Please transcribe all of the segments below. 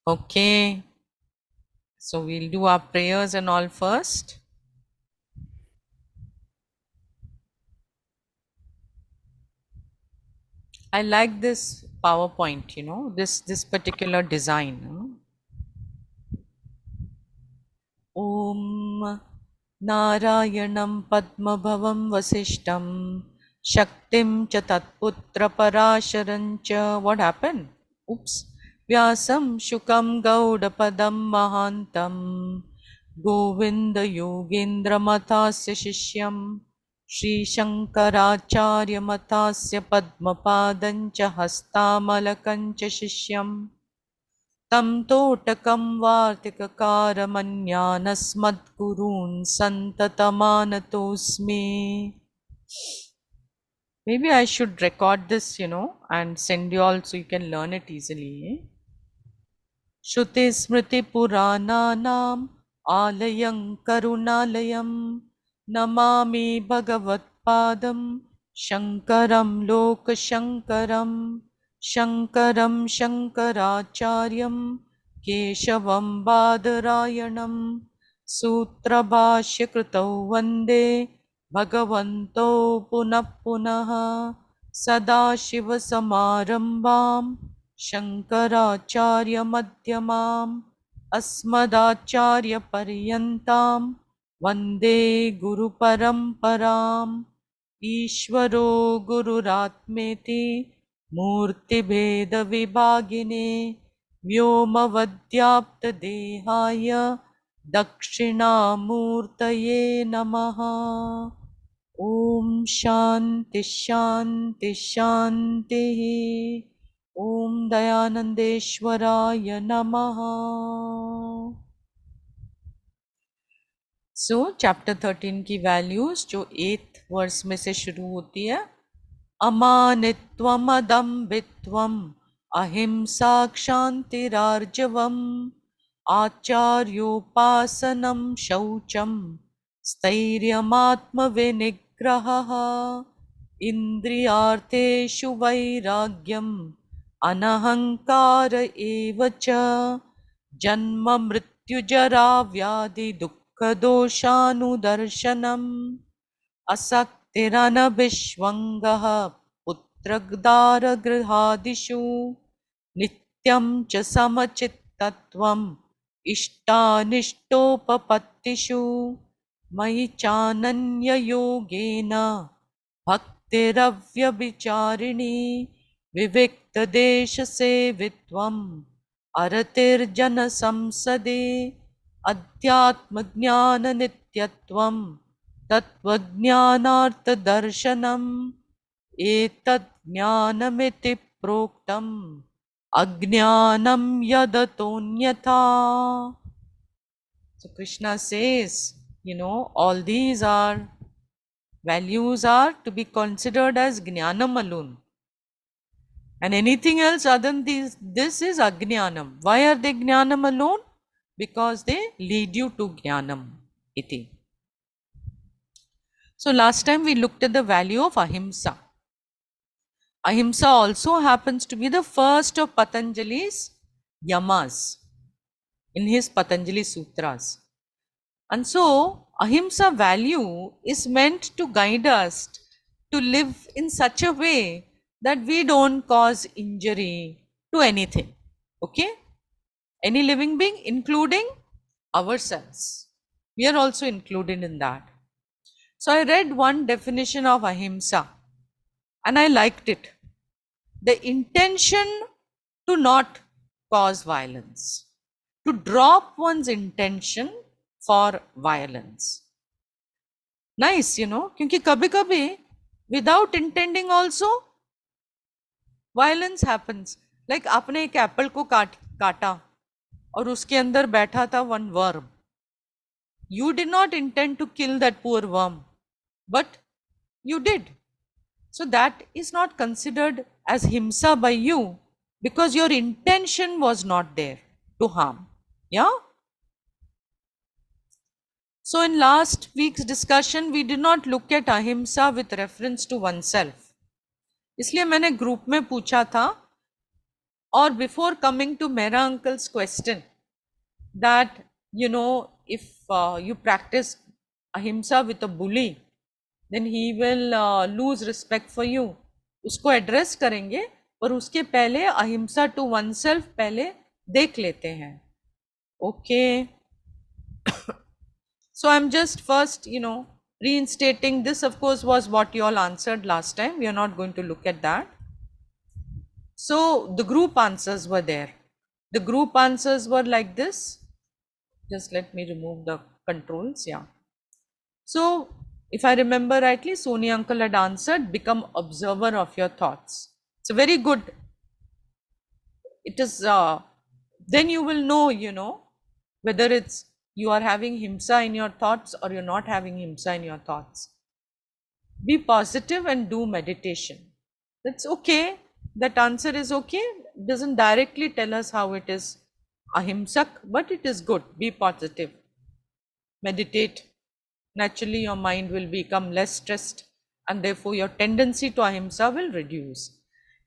Okay, so we'll do our prayers and all first. I like this PowerPoint, this particular design. Om Narayanam Padmabhavam Vasishtam Shaktim cha Tatputra Parasharancha. What happened? Oops. Vyasam Shukam Gaudapadam Mahantam Govinda Yogendra Mathasya Shishyam Shri Shankaracharya Mathasya Padmapadancha Hastamalakancha Shishyam तं तोटकं वार्तिककारमन्यानस्मद्गुरून् सन्ततमानतोऽस्मि. Maybe I should record this, and send you all so you can learn it easily. श्रुतिस्मृतिपुराणानाम् आलयं करुणालयं नमामि भगवत्पादं शङ्करं लोकशङ्करं शङ्करं शङ्कराचार्यं केशवं बादरायणं सूत्रभाष्यकृतौ वन्दे भगवन्तौ पुनः पुनः सदाशिवसमारम्भाम् शङ्कराचार्यमध्यमाम् अस्मदाचार्यपर्यन्तां वन्दे गुरुपरम्पराम्. ईश्वरो गुरुरात्मेति मूर्तिभेदविभागिने व्योमवद्व्याप्तदेहाय दक्षिणामूर्तये नमः. ॐ शान्ति शान्ति शान्तिः. ॐ दयानंदेश्वराय नमः. सो चैप्टर 13 की वैल्यूज जो 8th वर्स में से शुरू होती है. अमानित्वम अदम्भित्वम अहिंसा क्षान्तिरार्जवम् आचार्योपासनं शौचं स्थैर्यमात्मविनिग्रहः इन्द्रियार्थेषु वैराग्यम् अनहंकार एव च जन्म मृत्युजरा व्याधि दुःख दोषानुदर्शनम् असक्तिरनभिष्वङ्गः पुत्रदारगृहादिषु नित्यं च समचित्तत्वम् इष्टानिष्टोपपत्तिषु मयि चानन्ययोगेन भक्तिरव्यभिचारिणी विविक्तदेशसेवित्वम् अरतिर्जनसंसदे अध्यात्मज्ञाननित्यत्वम् तत्त्वज्ञानार्थदर्शनम् एतत् ज्ञानमिति प्रोक्तम् अज्ञानं यदतोऽन्यथा. So Krishna says, all these values are to be considered as jnanam alone. And anything else other than this is ajnanam. Why are they jnanam alone? Because they lead you to jnanam iti. So last time we looked at the value of ahimsa. Ahimsa also happens to be the first of Patanjali's yamas in his Patanjali Sutras. And so ahimsa value is meant to guide us to live in such a way that we don't cause injury to anything. Okay? Any living being, including ourselves. We are also included in that. So I read one definition of ahimsa and I liked it. The intention to not cause violence, to drop one's intention for violence. Nice, क्योंकि कभी-कभी without intending also violence happens. Like आपने एक Apple को काटा और उसके अंदर बैठा था one worm. You did not intend to kill that poor worm, but you did. So that is not considered as himsa by you because your intention was not there to harm. Yeah? So in last week's discussion, we did not look at ahimsa with reference to oneself. इसलिए मैंने group में पूछा था Or before coming to Mera uncle's question, that if you practice ahimsa with a bully, then he will lose respect for you. उसको address करेंगे, पर उसके पहले अहिंसा टू वन सेल्फ पहले देख लेते हैं. Okay, so I'm just first reinstating this. Of course was what you all answered last time. We are not going to look at that. So the group answers were there. The group answers were like this. Just let me remove the controls. Yeah. So if I remember rightly, Soni uncle had answered, become observer of your thoughts. It's a very good. It is, then you will know, whether it's you are having himsa in your thoughts or you're not having himsa in your thoughts. Be positive and do meditation. That's okay. That answer is okay. It doesn't directly tell us how it is ahimsak, but it is good. Be positive. Meditate. Naturally, your mind will become less stressed, and therefore your tendency to ahimsa will reduce.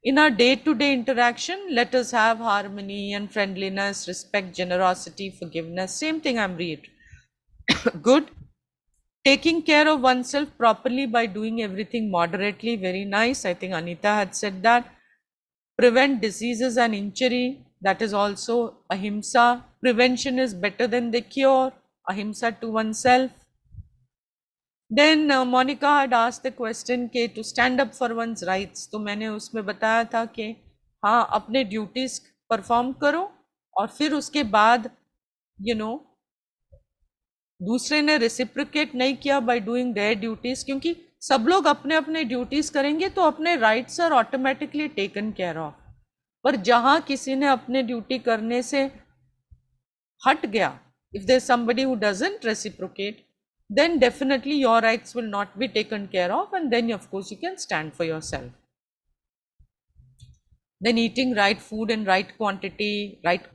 In our day-to-day interaction, let us have harmony and friendliness, respect, generosity, forgiveness. Same thing I'm reading. Good. Taking care of oneself properly by doing everything moderately. Very nice. I think Anita had said that. Prevent diseases and injury. That is also ahimsa. Prevention is better than the cure. Ahimsa to oneself. Then Monica had asked the question के to stand up for one's rights. तो मैंने उसमें बताया था कि हाँ, अपने duties perform करो और फिर उसके बाद दूसरे ने रेसिप्रिकेट नहीं किया बाय डूइंग देयर ड्यूटीज, क्योंकि सब लोग अपने अपने ड्यूटीज करेंगे तो अपने rights are automatically taken care of. पर जहाँ किसी ने अपने ड्यूटी करने से हट गया, if there's somebody who doesn't reciprocate, then definitely your rights will not be taken care of, and then of course you can stand for yourself. Then eating right food in right quantity, right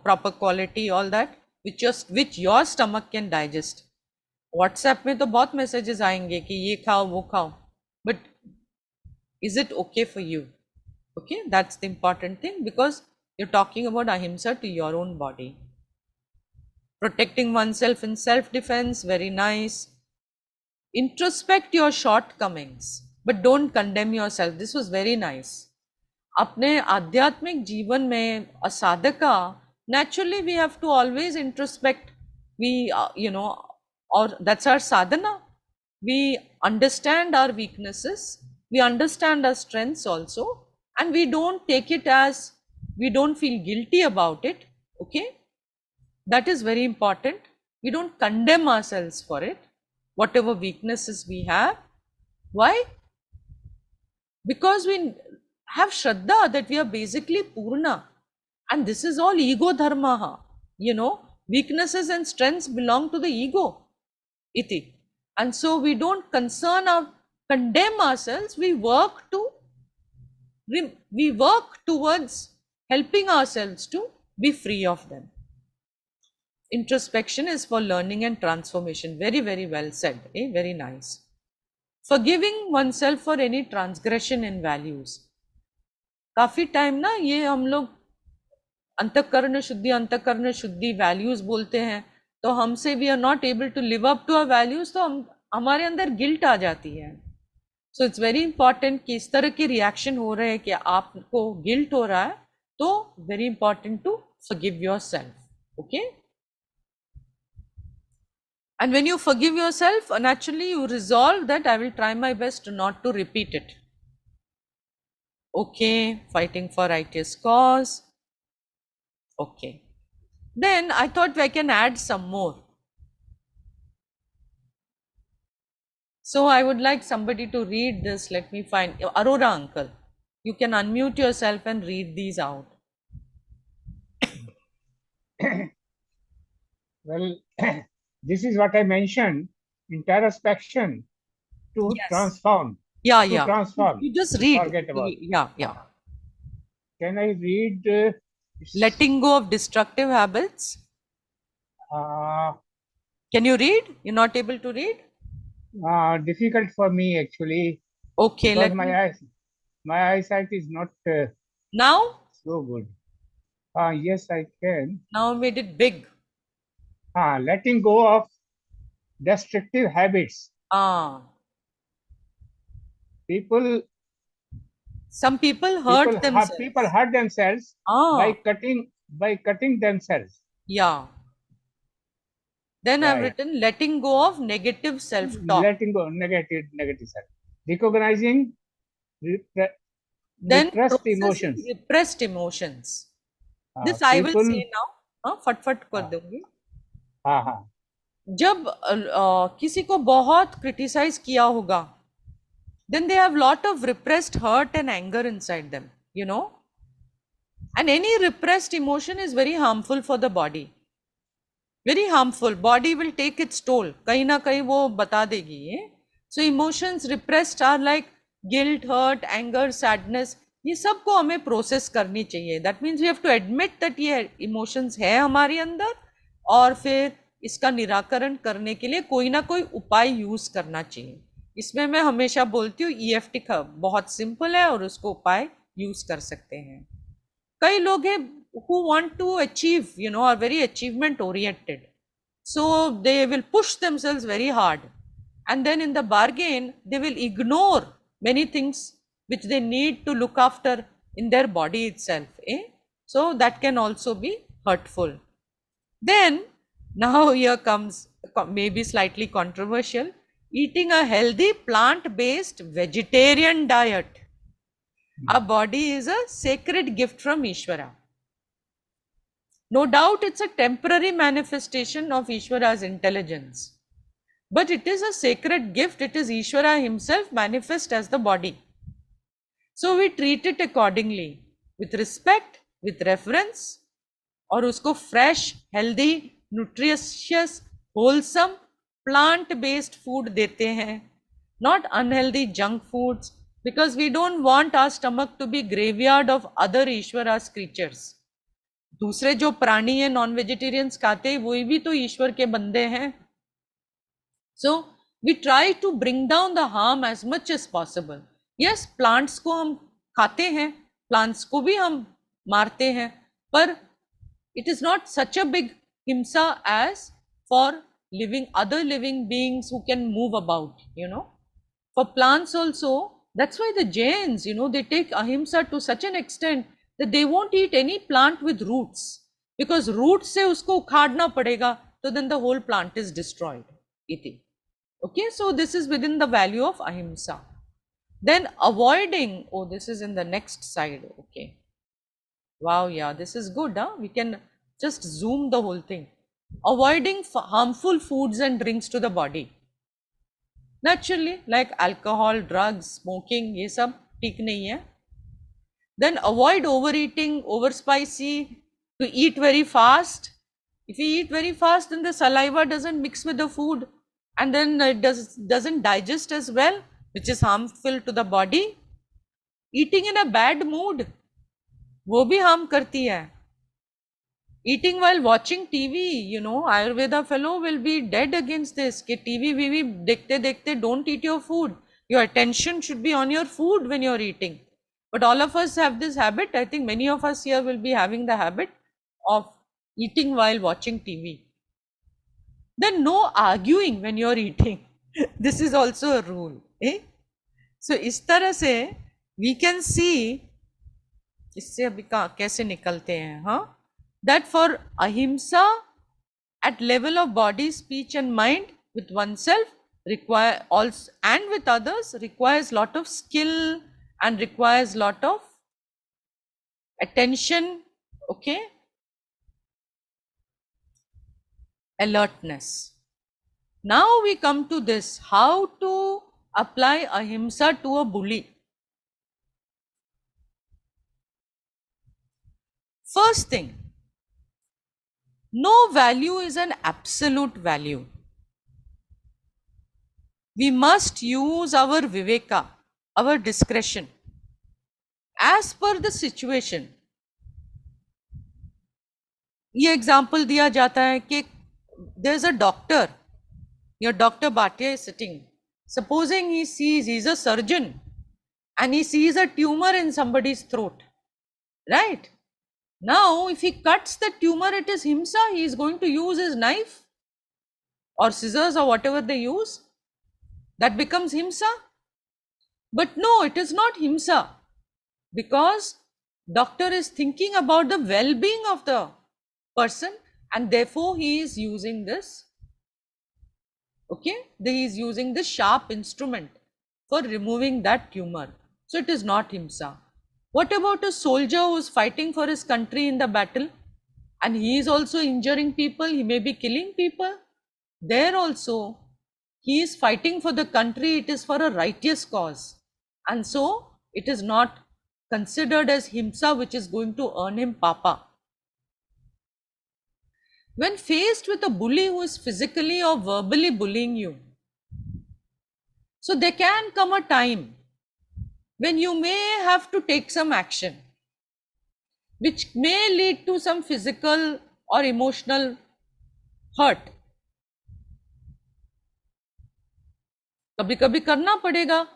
proper quality, all that which your stomach can digest. WhatsApp में तो बहुत messages आएंगे कि ये खाओ वो खाओ, but is it okay for you? Okay, that's the important thing, because you're talking about ahimsa to your own body. Protecting oneself in self-defense, very nice. Introspect your shortcomings, but don't condemn yourself. This was very nice. अपने आध्यात्मिक जीवन में असाधका, naturally we have to always introspect. We, or that's our sadhana. We understand our weaknesses, we understand our strengths also, and we don't take it as, we don't feel guilty about it. Okay, that is very important. We don't condemn ourselves for it, whatever weaknesses we have. Why? Because we have shraddha that we are basically purna, and this is all ego dharma. Weaknesses and strengths belong to the ego, iti. And so we don't condemn ourselves. We work towards helping ourselves to be free of them. Introspection is for learning and transformation. Very, very well said. Very nice. Forgiving oneself for any transgression in values. काफी time ना ये हम लोग अंतःकरण शुद्धि values बोलते हैं, तो हमसे we are not able to live up to our values, तो हमारे अंदर गिल्ट आ जाती है. सो इट्स वेरी इंपॉर्टेंट कि इस तरह के रिएक्शन हो रहे हैं कि आपको गिल्ट हो रहा है, तो very important to forgive yourself. Okay, and when you forgive yourself, naturally you resolve that I will try my best not to repeat it. Okay, fighting for righteous cause. Okay, then I thought I can add some more. So I would like somebody to read this. Let me find Aurora uncle. You can unmute yourself and read these out. Well, this is what I mentioned, introspection to transform. Yeah, to transform. You just read. Forget about. Yeah. Can I read? Letting go of destructive habits. Can you read? You're not able to read? Difficult for me actually. Okay, because my eyesight is not. Now? So good. Yes, I can. Now made it big. Letting go of destructive habits. Ah, People some people people hurt have people themselves. hurt themselves Ah, by cutting themselves. yeah. Then I've Right. written letting go of negative self-talk. Letting go negative self. Recognizing repre- Then repressed processing emotions. repressed emotions. This I will People say now. हाँ फट फट कर हाँ दूंगी. हाँ हाँ जब किसी को बहुत क्रिटिसाइज किया होगा, then they have lot of repressed hurt and anger inside them, you know. And any repressed emotion is very harmful for the body. Very harmful. Body will take its toll. कहीं ना कहीं वो बता देगी ये. So emotions repressed are like guilt, hurt, anger, sadness. ये सबको हमें प्रोसेस करनी चाहिए. That means we have to admit that ये emotions है हमारे अंदर, और फिर इसका निराकरण करने के लिए कोई ना कोई उपाय यूज करना चाहिए. इसमें मैं हमेशा बोलती हूँ EFT का बहुत सिंपल है और उसको उपाय यूज कर सकते हैं. कई लोग हैं who want to achieve, you know, are very achievement oriented, so they will push themselves very hard, and then in the bargain they will ignore many things which they need to look after in their body itself, eh? So that can also be hurtful. Then now here comes maybe slightly controversial: eating a healthy plant based vegetarian diet. Our body is a sacred gift from Ishvara. No doubt it's a temporary manifestation of Ishvara's intelligence. But it is a sacred gift. It is Ishvara himself manifest as the body. So we treat it accordingly, with respect, with reverence, और उसको fresh, healthy, nutritious, wholesome, plant-based food देते हैं. Not unhealthy junk foods, because we don't want our stomach to be graveyard of other Ishvara's creatures. दूसरे जो प्राणी है non vegetarians खाते हैं वही भी तो ईश्वर के बंदे हैं. So we try to bring down the harm as much as possible. Yes, plants को हम खाते हैं, प्लांट्स को भी हम मारते हैं, पर it is not such a big himsa as for living other living beings who can move about, you know. For plants also, that's why the Jains, you know, they take ahimsa to such an extent that they won't eat any plant with roots, because roots se usko ukhadna padega, so then the whole plant is destroyed. Iti. Okay, so this is within the value of ahimsa. Then avoiding, oh, this is in the next side. Okay. Wow, yeah, this is good, huh? We can just zoom the whole thing. Avoiding harmful foods and drinks to the body. Naturally, like alcohol, drugs, smoking, ये सब ठीक नहीं है. Then avoid overeating, over spicy, to eat very fast. If you eat very fast, then the saliva doesn't mix with the food, and then it doesn't digest as well, which is harmful to the body. Eating in a bad mood, वो भी harm करती है. Eating while watching TV, you know, Ayurveda fellow will be dead against this. कि TV वीवी देखते देखते don't eat your food. Your attention should be on your food when you're eating. But all of us have this habit. I think many of us here will be having the habit of eating while watching TV. Then no arguing when you're eating. This is also a rule. Eh? So इस तरह से we can see, इससे अभी कैसे निकलते हैं, हाँ? That for ahimsa at level of body, speech and mind with oneself require also, and with others, requires lot of skill and requires lot of attention, okay, alertness. Now we come to this, how to apply ahimsa to a bully. First thing, no value is an absolute value. We must use our viveka, our discretion, as per the situation. ये example दिया जाता है कि there is a doctor, your Dr. Bhatia is sitting. Supposing he sees, he's a surgeon, and he sees a tumor in somebody's throat, right? Now, if he cuts the tumor, it is himsa. He is going to use his knife or scissors or whatever they use. That becomes himsa. But no, it is not himsa, because doctor is thinking about the well-being of the person, and therefore he is using this. Okay, he is using this sharp instrument for removing that tumor. So it is not himsa. What about a soldier who is fighting for his country in the battle, and he is also injuring people, he may be killing people? There also, he is fighting for the country, it is for a righteous cause. And so, it is not considered as himsa which is going to earn him papa. When faced with a bully who is physically or verbally bullying you, so there can come a time when you may have to take some action, which may lead to some physical or emotional hurt. कभी कभी करना पड़ेगा.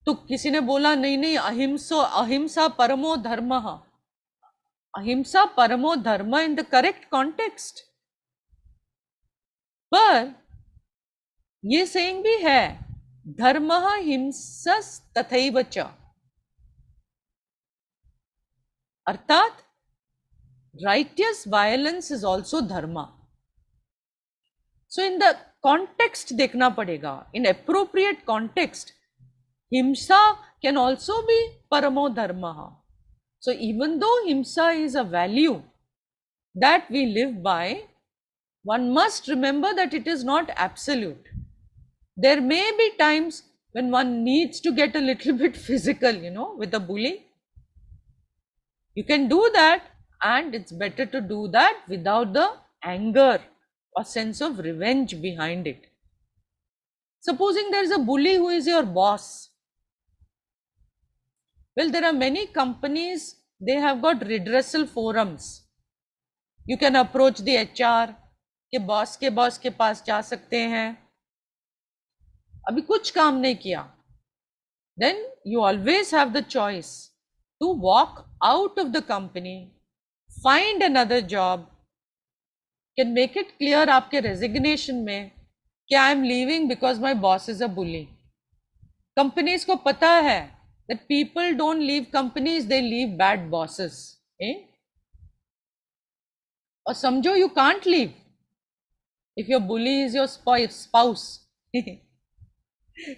तो किसी ने बोला नहीं नहीं, अहिंसा परमो धर्म. अहिंसा परमो धर्म in the correct context. पर ये saying भी है, धर्म हिंसस तथैव च. अर्थात righteous violence is also dharma. So in the context देखना पड़ेगा. In appropriate context, himsa can also be paramo dharma. So even though himsa is a value that we live by, one must remember that it is not absolute. There may be times when one needs to get a little bit physical, with a bully. You can do that, and it's better to do that without the anger or sense of revenge behind it. Supposing there is a bully who is your boss. Well, there are many companies, they have got redressal forums. You can approach the HR, के boss के पास जा सकते हैं. अभी कुछ काम नहीं किया, then you always have the choice to walk out of the company, find another job, can make it clear आपके resignation में कि I am leaving because my boss is a bully. Companies को पता है that people don't leave companies, they leave bad bosses. और समझो you can't leave if your bully is your spouse.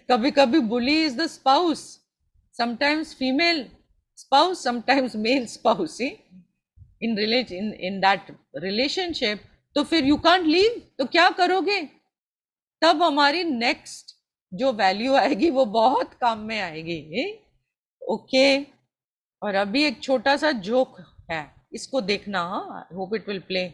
कभी कभी bully is the spouse, sometimes female spouse, sometimes male spouse. In that relationship, तो फिर you can't leave, तो क्या करोगे? तब हमारी next जो वैल्यू आएगी वो बहुत काम में आएगी. ओके, और अभी एक छोटा सा जोक है, इसको देखना. I hope it will play.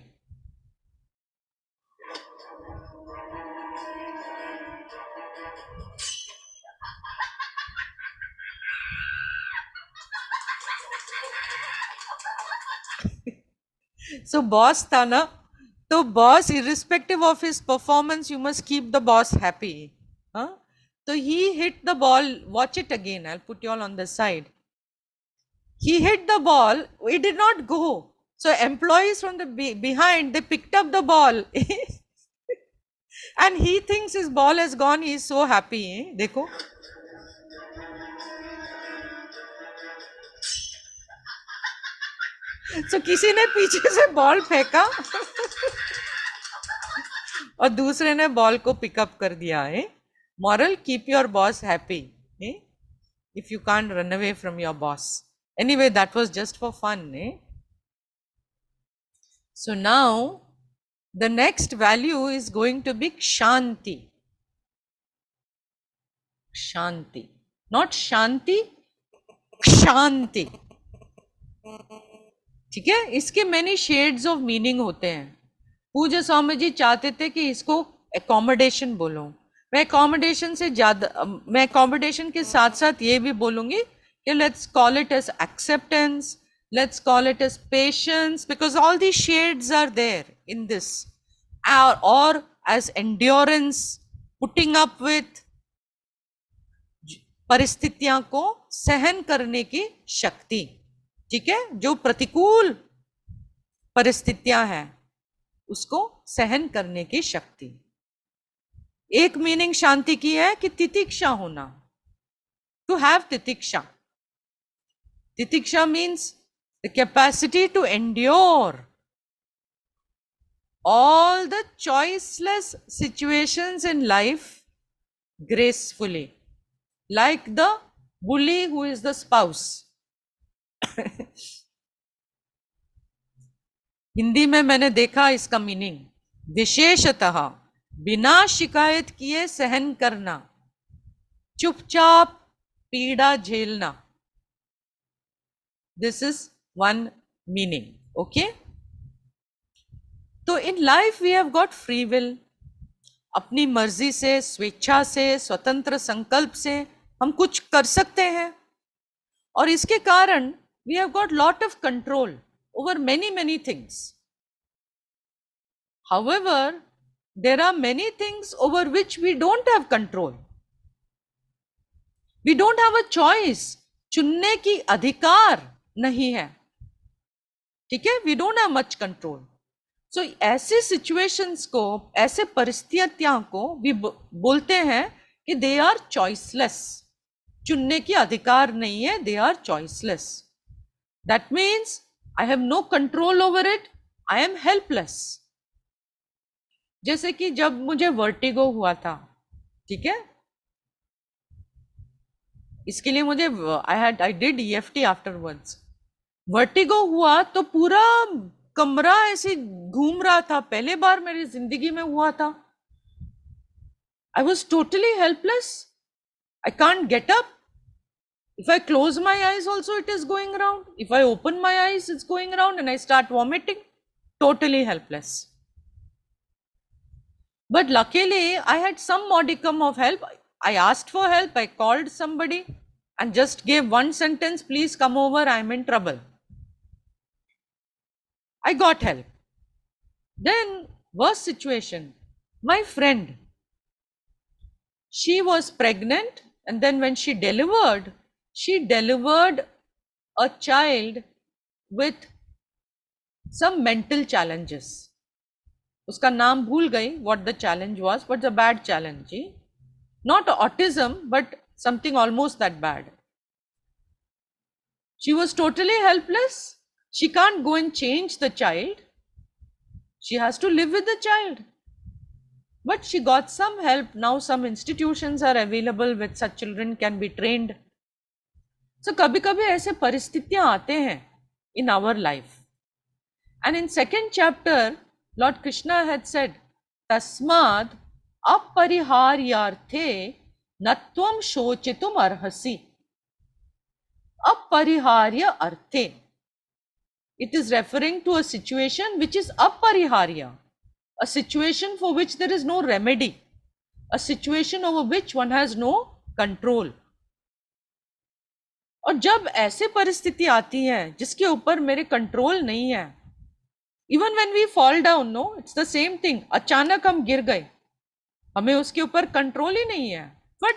So boss था ना, तो boss, irrespective of his performance, you must keep the boss happy. So he hit the ball. Watch it again. I'll put you all on the side. He hit the ball. It did not go. So employees from the behind, they picked up the ball. And he thinks his ball has gone. He is so happy. देखो. So किसी ने पीछे से ball फेंका और दूसरे ने ball को पिकअप कर दिया है. Moral, keep your boss happy. If you can't run away from your boss. Anyway, that was just for fun. So now, the next value is going to be KSHANTI. KSHANTI. Not Shanti, KSHANTI. ठीक है, इसके many shades of meaning होते हैं. पूज्य स्वामी जी चाहते थे कि इसको accommodation बोलो. मैं accommodation से ज़्यादा, मैं accommodation के साथ साथ ये भी बोलूँगी कि let's call it as acceptance, let's call it as patience, because all these shades are there in this. Or as endurance, putting up with, परिस्थितियां को सहन करने की शक्ति. ठीक है, जो प्रतिकूल परिस्थितियां हैं उसको सहन करने की शक्ति। एक मीनिंग शांति की है कि तितिक्षा होना, to have titiksha. Titiksha means the capacity to endure all the choiceless situations in life gracefully, like the bully who is the spouse. Hindi में मैंने देखा इसका मीनिंग, विशेषतः बिना शिकायत किए सहन करना, चुपचाप पीड़ा झेलना। This is one meaning. Okay, तो in life we have got free will. अपनी मर्जी से, स्वेच्छा से, स्वतंत्र संकल्प से हम कुछ कर सकते हैं, और इसके कारण we have got lot of control over many many things. However there are many things over which we don't have control. We don't have a choice, चुनने की अधिकार नहीं है। ठीक है, we don't have much control. So ऐसे situations को, ऐसे परिस्थितियां को भी बोलते हैं कि दे आर चॉइसलेस। चुनने की अधिकार नहीं है, they are choiceless. That means I have no control over it, I am helpless. जैसे कि जब मुझे वर्टिगो हुआ था, ठीक है, इसके लिए मुझे I did EFT afterwards. Vertigo हुआ तो पूरा कमरा ऐसे घूम रहा था, पहले बार मेरी जिंदगी में हुआ था। I was totally helpless, I can't get up. If I close my eyes also it is going around, if I open my eyes it's going around and I start vomiting, totally helpless. But luckily I had some modicum of help. I asked for help, I called somebody and just gave one sentence, please come over, I am in trouble. I got help. Then worst situation, my friend, she was pregnant, and then when she delivered a child with some mental challenges. उसका नाम भूल गई, what the challenge was, but a bad challenge, not autism but something almost that bad. She was totally helpless. She can't go and change the child, she has to live with the child. But she got some help. Now some institutions are available with such children can be trained. So कभी कभी ऐसे परिस्थितियां आते हैं in our life. And in second chapter Lord Krishna had said, Tasmad apariharyarthe natvam shochitum arhasi. Apariharya arthe. It is referring to a situation which is apariharya, a situation for which there is no remedy, a situation over which one has no control. और जब ऐसे परिस्थिति आती है जिसके ऊपर मेरे control नहीं है, even when we fall down, no it's the same thing, अचानक हम गिर गए, हमें उसके ऊपर कंट्रोल ही नहीं है, but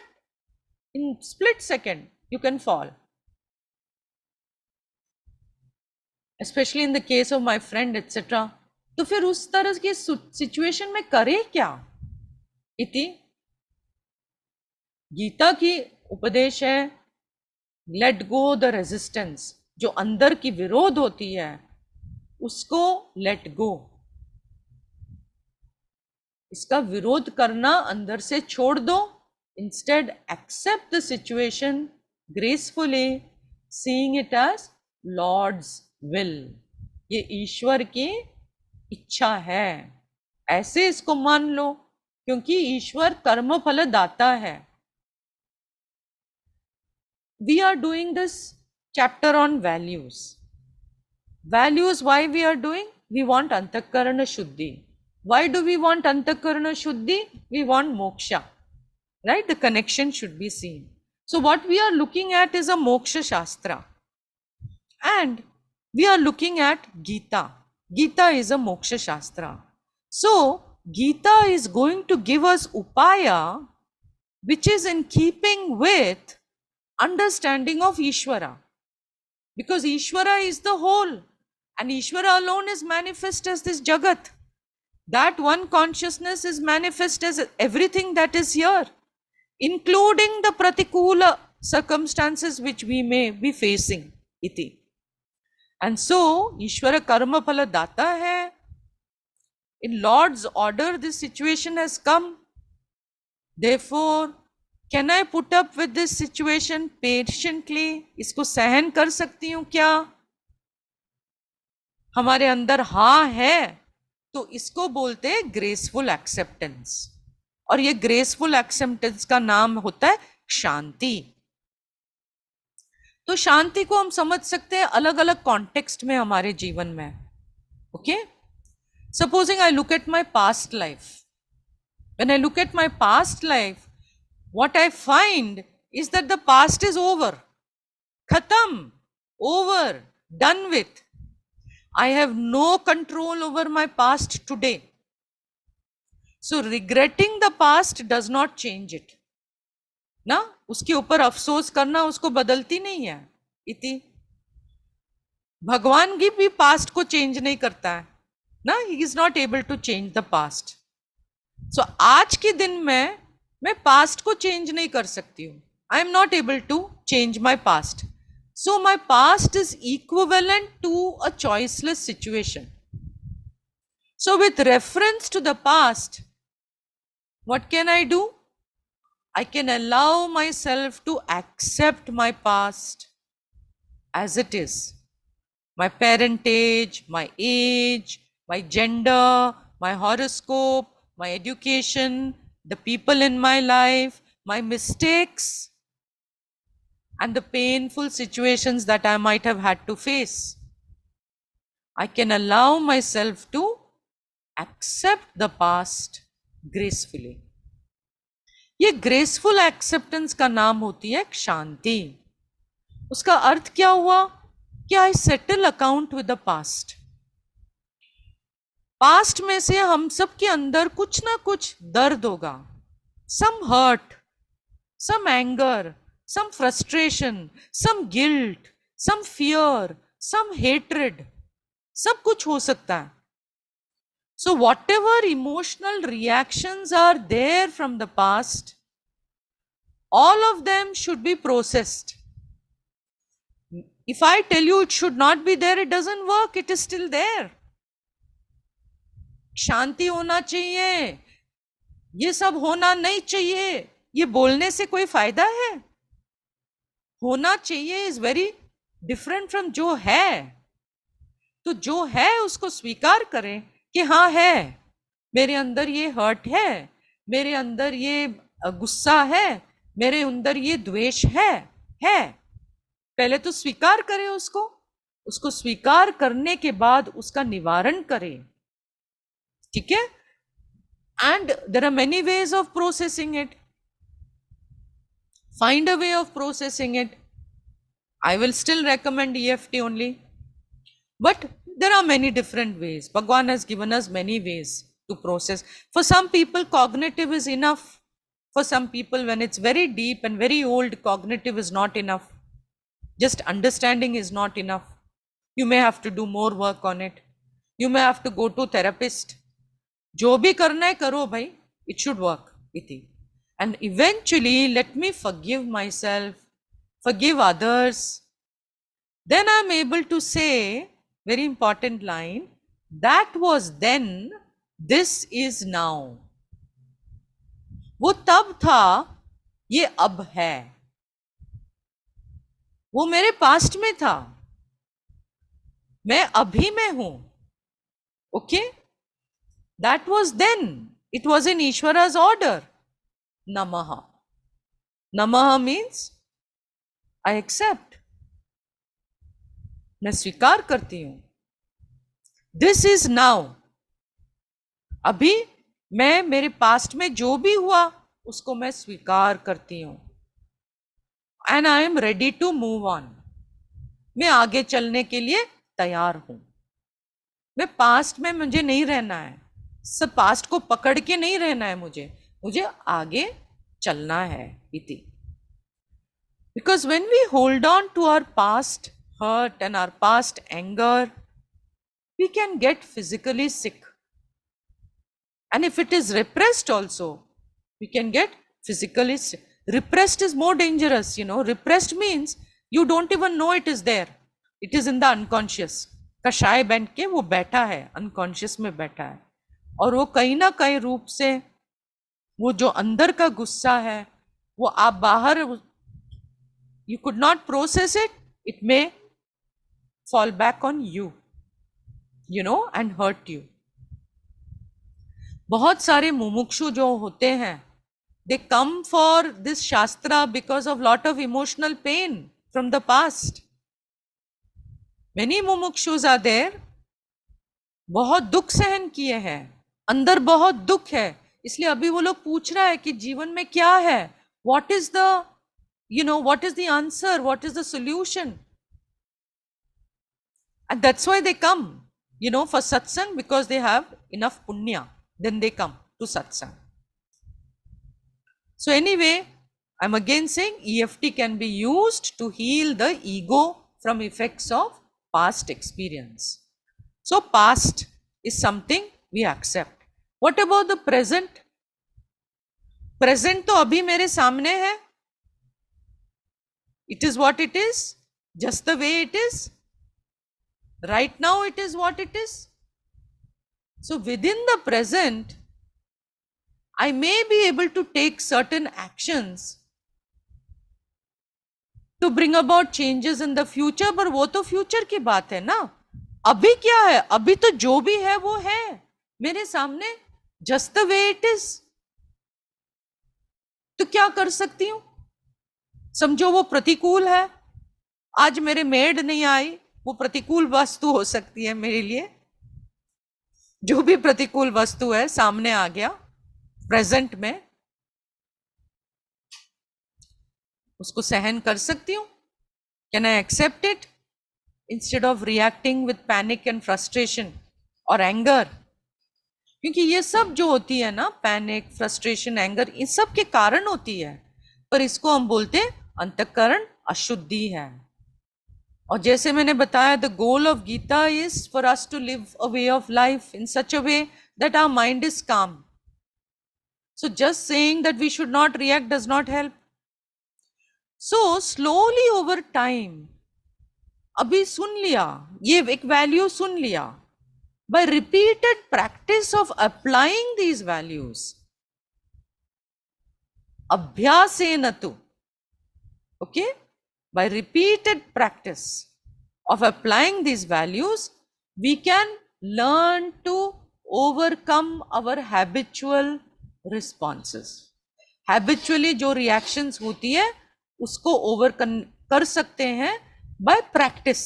in split second you can fall. Specially in the case of my friend etcetera. तो फिर उस तरह की सिचुएशन में करे क्या? इति गीता की उपदेश है, लेट गो द रेजिस्टेंस। जो अंदर की विरोध होती है उसको लेट गो, इसका विरोध करना अंदर से छोड़ दो। Instead accept the situation gracefully, seeing it as Lord's will, ये ईश्वर की इच्छा है, ऐसे इसको मान लो, क्योंकि ईश्वर कर्म फल दाता है। We are doing this chapter on values. Values, why we are doing? We want antakarana shuddhi. Why do we want antakarana shuddhi? We want moksha, right? The connection should be seen. So what we are looking at is a moksha shastra, and we are looking at Gita. Gita is a moksha shastra. So Gita is going to give us upaya which is in keeping with understanding of Ishvara, because Ishvara is the whole And Ishvara alone is manifest as this Jagat. That one consciousness is manifest as everything that is here, including the pratikula circumstances which we may be facing. Iti. And so, Ishvara karma phala data hai. In Lord's order, this situation has come. Therefore, can I put up with this situation patiently? इसको सहन कर सकती हूँ क्या? हमारे अंदर हाँ है, तो इसको बोलते हैं ग्रेसफुल एक्सेप्टेंस. और ये ग्रेसफुल एक्सेप्टेंस का नाम होता है शांति. तो शांति को हम समझ सकते हैं अलग अलग कॉन्टेक्स्ट में हमारे जीवन में. Okay, supposing I look at my past life. When I look at my past life, what I find is that the past is over. Khatam, over, done with. I have no control over my past today. So regretting the past does not change it. ना उसके ऊपर अफसोस करना उसको बदलती नहीं है. इति भगवान की भी पास्ट को चेंज नहीं करता है ना. He is not able to change the past. सो आज के दिन में मैं पास्ट को चेंज नहीं कर सकती हूँ. I am not able to change my past. So my past is equivalent to a choiceless situation. So with reference to the past, what can I do? I can allow myself to accept my past as it is. My parentage, my age, my gender, my horoscope, my education, the people in my life, my mistakes, and the painful situations that I might have had to face. I can allow myself to accept the past gracefully. ये graceful acceptance का नाम होती है शांति. उसका अर्थ क्या हुआ कि I settle account with the past. Past में से हम सब के अंदर कुछ ना कुछ दर्द होगा. सम हर्ट, सम एंगर, सम फ्रस्ट्रेशन, सम गिल्ट, सम फियर, सम हेट्रेड, सब कुछ हो सकता है. So whatever emotional reactions are there from the past, all of them should be processed. If I tell you it should not be there, it doesn't work. It is still there. शांति होना चाहिए, ये सब होना नहीं चाहिए, ये बोलने से कोई फायदा है? होना चाहिए इज वेरी डिफरेंट फ्रॉम जो है. तो जो है उसको स्वीकार करें कि हाँ है, मेरे अंदर ये हर्ट है, मेरे अंदर ये गुस्सा है, मेरे अंदर ये द्वेष है. पहले तो स्वीकार करें उसको स्वीकार करने के बाद उसका निवारण करें. ठीक है? And there are many ways of processing it. Find a way of processing it. I will still recommend EFT only, but there are many different ways. Bhagwan has given us many ways to process. For some people, cognitive is enough. For some people, when it's very deep and very old, cognitive is not enough. Just understanding is not enough. You may have to do more work on it. You may have to go to therapist. जो भी करना है करो भाई. It should work. And eventually, let me forgive myself, forgive others. Then I'm able to say, very important line, that was then, this is now. वो तब था, ये अब है. वो मेरे पास्ट में था, मैं अभी में हूं. Okay, that was then. It was in Ishwara's order. नमः. नमः मीन्स आई एक्सेप्ट, मैं स्वीकार करती हूं. This is now. अभी मैं मेरे पास्ट में जो भी हुआ उसको मैं स्वीकार करती हूं. And I am ready to move on. मैं आगे चलने के लिए तैयार हूं. मैं पास्ट में मुझे नहीं रहना है, सब पास्ट को पकड़ के नहीं रहना है. मुझे आगे चलना है. इति. Because when we hold on to our past hurt and our past anger, we can get physically sick. And if it is repressed also, we can get physically sick. Repressed is more dangerous, Repressed means you don't even know it is there. It is in the unconscious. कषाय बन के वो बैठा है, unconscious में बैठा है, और वो कहीं ना कहीं रूप से वो जो अंदर का गुस्सा है वो आप बाहर, you could not process it, it may fall back on you, and hurt you. बहुत सारे मुमुक्षु जो होते हैं, they come for this shastra because of lot of emotional pain from the past. Many mumukshus are there, बहुत दुख सहन किए हैं, अंदर बहुत दुख है, इसलिए अभी वो लोग पूछ रहा है कि जीवन में क्या है, what is the answer, what is the solution. And that's why they come, for satsang, because they have enough punya, then they come to satsang. So anyway, I'm again saying EFT can be used to heal the ego from effects of past experience. So past is something we accept. What about the present? Present तो अभी मेरे सामने है. It is what it is, just the way it is. Right now it is what it is. So within the present, I may be able to take certain actions to bring about changes in the future, पर वो तो future की बात है ना. अभी क्या है? अभी तो जो भी है वो है मेरे सामने, just the way it is. तो क्या कर सकती हूं? समझो वो प्रतिकूल है, आज मेरे मेड नहीं आई, वो प्रतिकूल वस्तु हो सकती है मेरे लिए. जो भी प्रतिकूल वस्तु है सामने आ गया प्रेजेंट में, उसको सहन कर सकती हूं. Can I accept it instead of reacting with panic and frustration और एंगर? क्योंकि ये सब जो होती है ना, पैनिक, फ्रस्ट्रेशन, एंगर, इन सब के कारण होती है, पर इसको हम बोलते हैं अंतःकरण अशुद्धि है. और जैसे मैंने बताया, the goal of Gita is for us to live a way of life in such a way that our mind is calm. So just saying that we should not react does not help. So slowly over time, अभी सुन लिया, ये एक value सुन लिया, by repeated practice of applying these values, अभ्यासेन तु, okay, by repeated practice of applying these values, we can learn to overcome our habitual responses. Habitually जो reactions होती है उसको ओवर कर सकते हैं बाय प्रैक्टिस.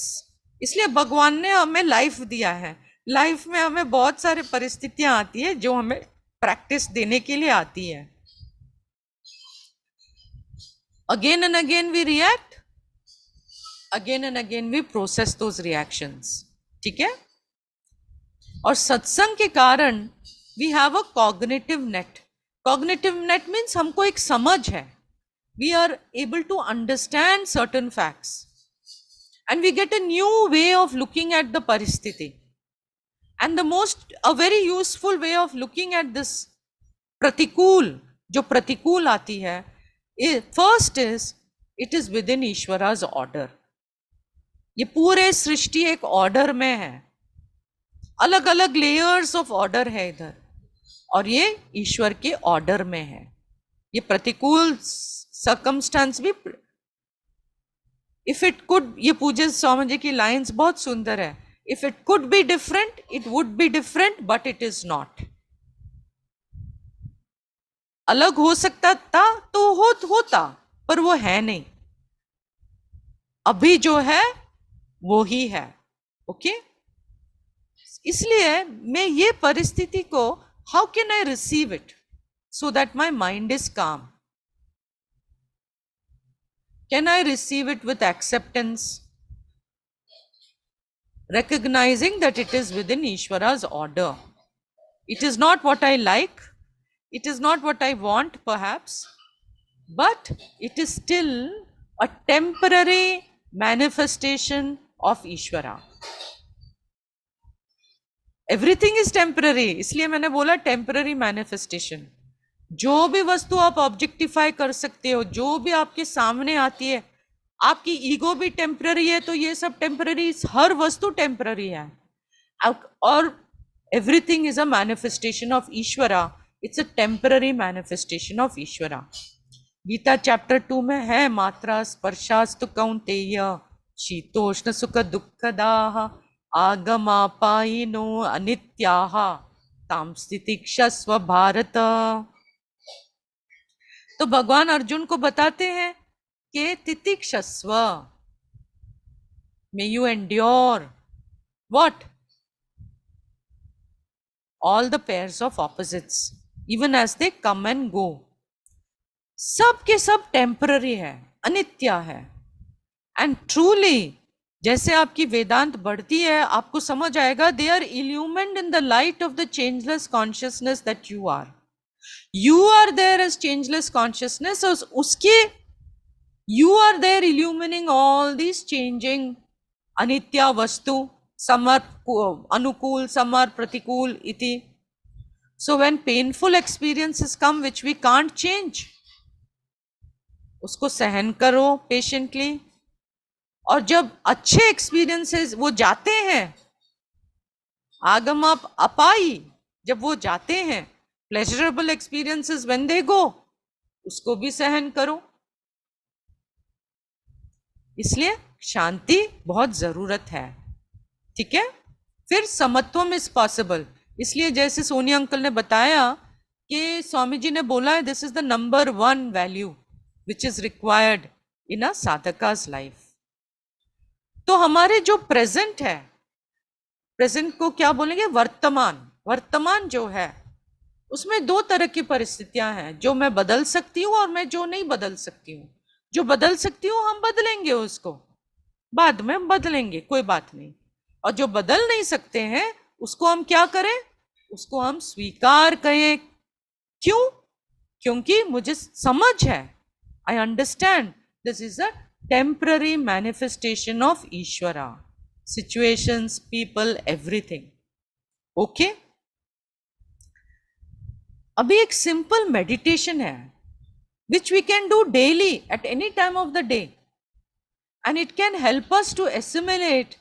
इसलिए भगवान ने हमें लाइफ दिया है. लाइफ में हमें बहुत सारे परिस्थितियां आती है जो हमें प्रैक्टिस देने के लिए आती है. Again and again we react, again and again we process those reactions. ठीक है. और सत्संग के कारण we have a cognitive net. Cognitive net means हमको एक समझ है. We are able to understand certain facts and we get a new way of looking at the paristhiti. And a very useful way of looking at this pratikul, जो प्रतिकूल आती है, first is it is with in Ishwara's order. ये पूरे सृष्टि एक order में है, अलग अलग लेयर्स ऑफ ऑर्डर है इधर, और ये ईश्वर के ऑर्डर में है. ये प्रतिकूल सर्कमस्टांस भी, इफ इट कुड, ये पूज्य स्वामी जी की लाइंस बहुत सुंदर है, if it could be different it would be different but it is not. अलग हो सकता था तो होता, पर वो है नहीं. अभी जो है वो ही है. ओके. इसलिए मैं ये परिस्थिति को, how can I receive it so that my mind is calm? Can I receive it with acceptance, recognizing that it is within Ishvara's order? It is not what I like, it is not what I want perhaps, but it is still a temporary manifestation of Ishvara. Everything is temporary, इसलिए मैंने बोला temporary manifestation. जो भी वस्तु आप objectify कर सकते हो, जो भी आपके सामने आती है, आपकी ईगो भी टेम्पररी है, तो ये सब टेम्पररी, हर वस्तु टेम्पररी है। और everything is a manifestation of Ishwara, it's a temporary manifestation of Ishwara. Gita chapter 2 में है, मात्रा स्पर्शास्तु कौन्तेय शीतोष्ण सुख दुःखदाः आगमापायिनो अनित्याः तां स्थितिक्षस्व भारत। तो भगवान अर्जुन को बताते हैं कि तितिक्षस्व, may you endure what, all the pairs of opposites even as they come and go. सब के सब टेम्पररी है, अनित्य है। एंड ट्रूली, जैसे आपकी वेदांत बढ़ती है, आपको समझ आएगा, they are illumined in the light of the changeless consciousness that you are. You are there as changeless consciousness, और उसके you are there illuminating all these changing anitya vastu, some are अनुकूल, some are प्रतिकूल इति। So when painful experiences come which we can't change, उसको सहन करो patiently. और जब अच्छे एक्सपीरियंसेस वो जाते हैं, आगम अपाई, जब वो जाते हैं, प्लेजरेबल एक्सपीरियंसेस व्हेन दे गो, उसको भी सहन करो। इसलिए शांति बहुत जरूरत है, ठीक है। फिर समत्वम इज पॉसिबल। इसलिए जैसे सोनिया अंकल ने बताया कि स्वामी जी ने बोला है, this is the number 1 value which is required in a sadhaka's life. तो हमारे जो प्रेजेंट है, प्रेजेंट को क्या बोलेंगे, वर्तमान। वर्तमान जो है उसमें 2 तरह की परिस्थितियां हैं, जो मैं बदल सकती हूँ और मैं जो नहीं बदल सकती हूँ। जो बदल सकती हूँ हम बदलेंगे, उसको बाद में बदलेंगे, कोई बात नहीं। और जो बदल नहीं सकते हैं उसको हम क्या करें, उसको हम स्वीकार करें। क्यों? क्योंकि मुझे समझ है, I understand this is a temporary manifestation of ईश्वरा, सिचुएशंस, पीपल, एवरीथिंग। ओके, अभी एक सिंपल मेडिटेशन है which we can do daily at any time of the day, and it can help us to assimilate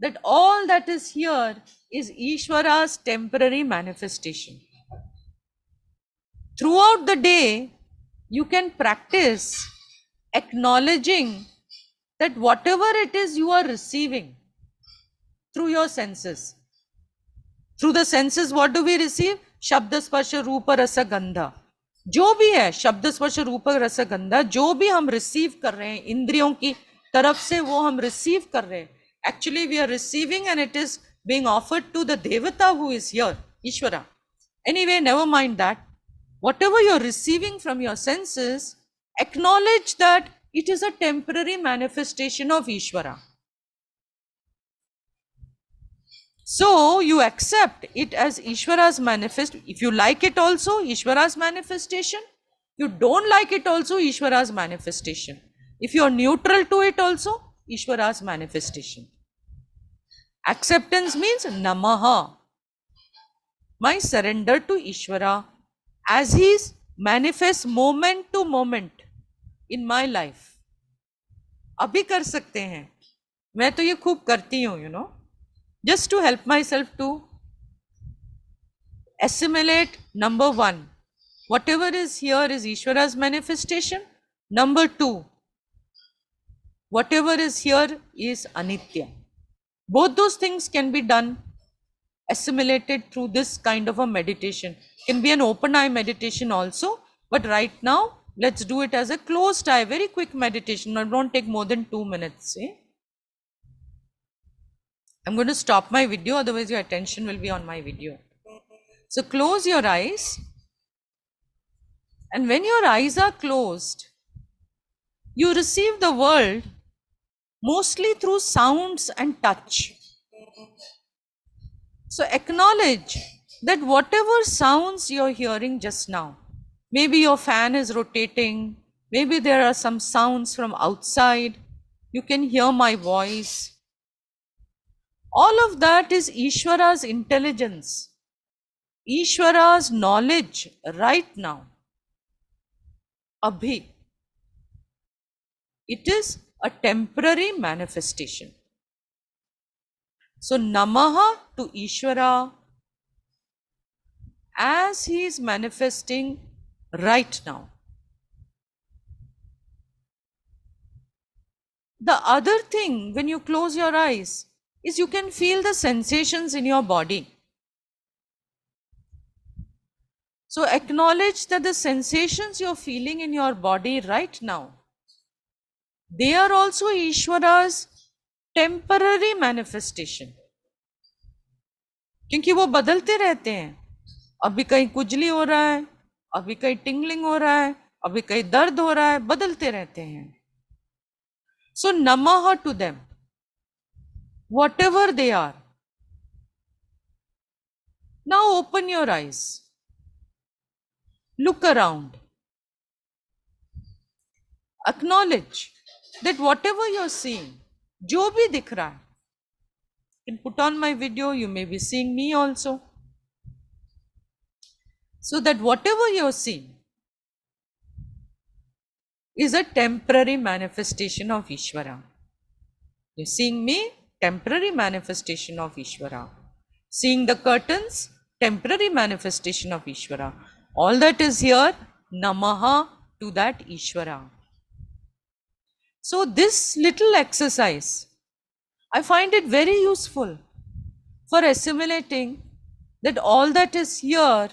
that all that is here is Ishvara's temporary manifestation. Throughout the day, you can practice acknowledging that whatever it is you are receiving through your senses. Through the senses, what do we receive? Shabda, Sparsha, Rupa, Rasa, Gandha. जो भी है, शब्द स्पर्श रूप रस गंधा, जो भी हम रिसीव कर रहे हैं इंद्रियों की तरफ से, वो हम रिसीव कर रहे हैं। Actually we are receiving and it is being offered to the देवता हु इज हियर, ईश्वरा। Anyway, never mind that. Whatever you're receiving from your senses, acknowledge that it is a temporary manifestation of Ishvara. So you accept it as Ishvara's manifest. If you like it also, Ishvara's manifestation. You don't like it also, Ishvara's manifestation. If you are neutral to it also, Ishvara's manifestation. Acceptance means namaha, my surrender to Ishvara as he manifests moment to moment in my life. अभी कर सकते हैं, मैं तो ये खूब करती हूँ, you know, just to help myself to assimilate. Number 1, whatever is here is Ishvara's manifestation. Number 2, whatever is here is Anitya. Both those things can be done, assimilated through this kind of a meditation. Can be an open eye meditation also, but right now let's do it as a closed eye, very quick meditation. It won't take more than 2 minutes. I'm going to stop my video, otherwise your attention will be on my video. So close your eyes, and when your eyes are closed, you receive the world mostly through sounds and touch. So acknowledge that whatever sounds you're hearing just now, maybe your fan is rotating, maybe there are some sounds from outside, you can hear my voice. All of that is Ishvara's intelligence, Ishvara's knowledge right now. Abhi. It is a temporary manifestation. So Namaha to Ishvara as he is manifesting right now. The other thing, when you close your eyes, is you can feel the sensations in your body. So acknowledge that the sensations you're feeling in your body right now, they are also Ishvara's temporary manifestation. क्योंकि वो बदलते रहते हैं. अभी कहीं कुजली हो रहा है, अभी कहीं टिंगलिंग हो रहा है, अभी कहीं दर्द हो रहा है, बदलते रहते हैं. So Namaha to them, whatever they are. Now open your eyes. Look around. Acknowledge that whatever you're seeing, जो भी दिख रहा है, you can put on my video, you may be seeing me also. So that whatever you're seeing is a temporary manifestation of Ishvara. You're seeing me, temporary manifestation of Ishvara. Seeing the curtains, temporary manifestation of Ishvara. All that is here, Namaha to that Ishvara. So this little exercise, I find it very useful for assimilating that all that is here,